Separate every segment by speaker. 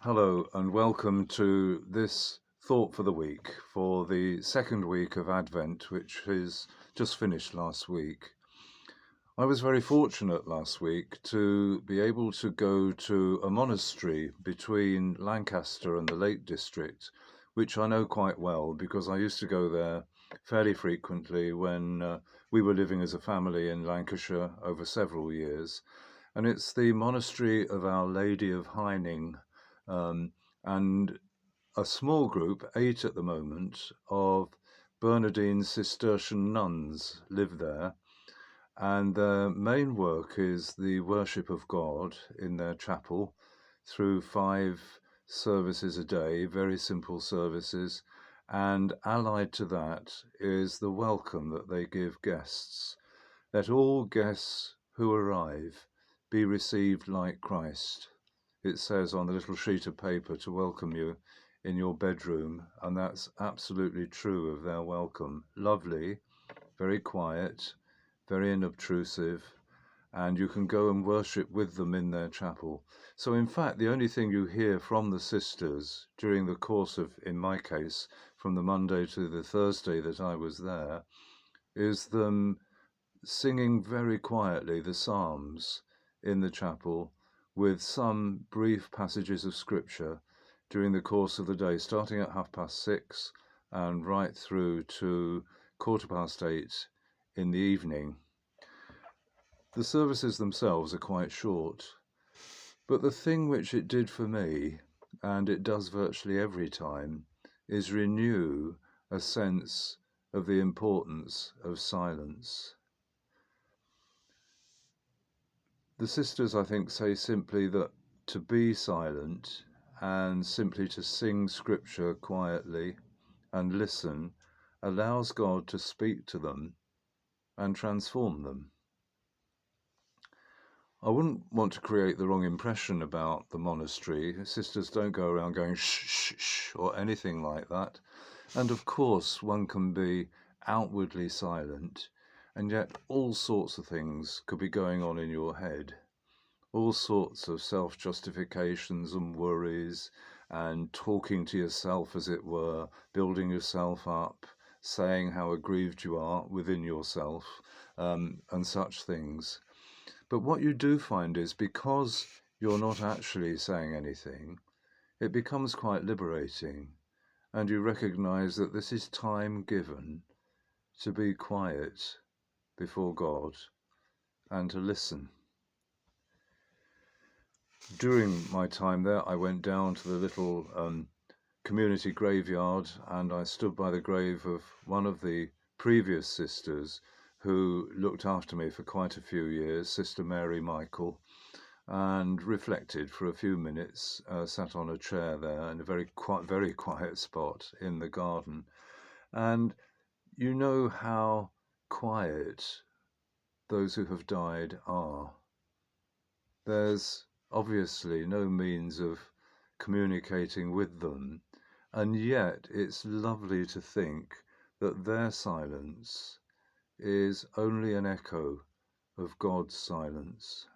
Speaker 1: Hello and welcome to this thought for the week, for the second week of Advent, which is just finished last week. I was very fortunate last week to be able to go to a monastery between Lancaster and the Lake District, which I know quite well because I used to go there fairly frequently when we were living as a family in Lancashire over several years. And it's the monastery of Our Lady of Haining. And a small group, 8 at the moment, of Bernardine Cistercian nuns live there, and their main work is the worship of God in their chapel through 5 services a day, very simple services, and allied to that is the welcome that they give guests. Let all guests who arrive be received like Christ. It says on the little sheet of paper to welcome you in your bedroom, and that's absolutely true of their welcome. Lovely, very quiet, very unobtrusive, and you can go and worship with them in their chapel. So in fact, the only thing you hear from the sisters during the course of, in my case, from the Monday to the Thursday that I was there, is them singing very quietly the Psalms in the chapel with some brief passages of scripture during the course of the day, starting at 6:30 and right through to 8:15 in the evening. The services themselves are quite short, but the thing which it did for me, and it does virtually every time, is renew a sense of the importance of silence. The sisters, I think, say simply that to be silent and simply to sing scripture quietly and listen allows God to speak to them and transform them. I wouldn't want to create the wrong impression about the monastery. Sisters don't go around going shh, shh, shh, or anything like that. And of course, one can be outwardly silent, and yet all sorts of things could be going on in your head. All sorts of self-justifications and worries and talking to yourself, as it were, building yourself up, saying how aggrieved you are within yourself, and such things. But what you do find is because you're not actually saying anything, it becomes quite liberating, and you recognize that this is time given to be quiet before God and to listen. During my time there, I went down to the little community graveyard and I stood by the grave of one of the previous sisters who looked after me for quite a few years, Sister Mary Michael, and reflected for a few minutes, sat on a chair there in a very quiet spot in the garden. And you know how quiet those who have died are. There's obviously no means of communicating with them, and yet it's lovely to think that their silence is only an echo of God's silence.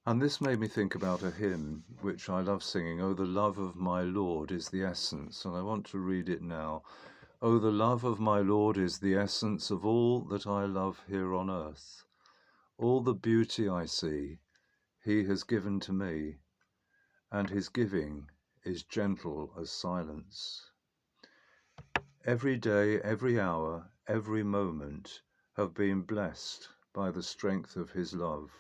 Speaker 1: And this made me think about a hymn which I love singing, "Oh, the love of my Lord is the essence," and I want to read it now. "Oh, the love of my Lord is the essence of all that I love here on earth. All the beauty I see, he has given to me, and his giving is gentle as silence. Every day, every hour, every moment have been blessed by the strength of his love.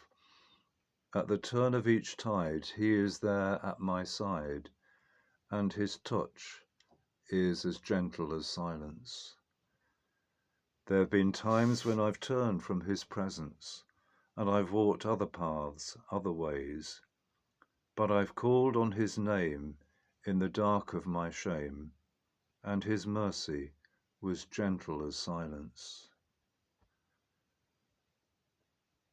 Speaker 1: At the turn of each tide, he is there at my side, and his touch is as gentle as silence. There have been times when I've turned from his presence, and I've walked other paths, other ways, but I've called on his name in the dark of my shame, and his mercy was gentle as silence."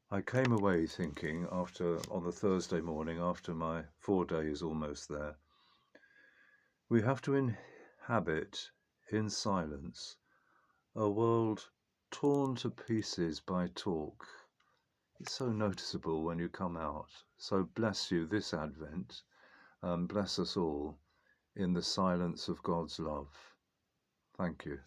Speaker 1: I came away thinking on the Thursday morning, after my 4 days almost there, we have to inhabit in silence a world torn to pieces by talk. It's so noticeable when you come out. So bless you this Advent bless us all in the silence of God's love. Thank you.